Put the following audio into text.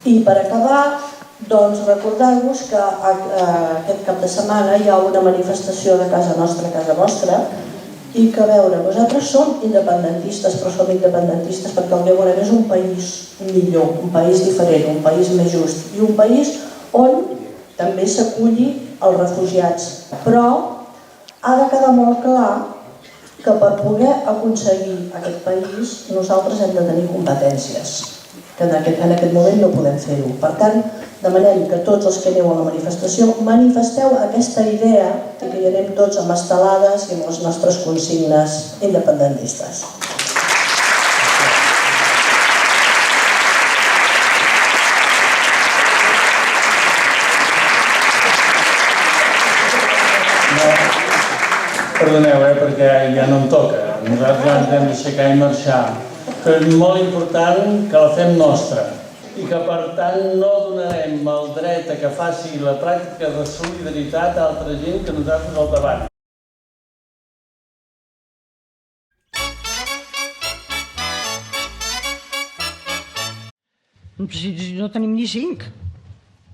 I per acabar, doncs recordar-vos que aquest cap de setmana hi ha una manifestació de casa vostra, i que, a veure, vosaltres som independentistes, però som independentistes perquè el que volem és un país millor, un país diferent, un país més just i un país on també s'aculli els refugiats. Però ha de quedar molt clar que per poder aconseguir aquest país nosaltres hem de tenir competències, que en aquest moment no podem fer-ho. Per tant, demanem que tots els que aneu a la manifestació manifesteu aquesta idea i que hi anem tots amb estelades i amb les nostres consignes independentistes. Perdoneu, perquè ja no em toca. Nosaltres ens hem d'aixecar i marxar. Però és molt important que la fem nostra i que, per tant, no donarem el dret a que faci la pràctica de solidaritat a altra gent que nosaltres al davant. No tenim ni 5.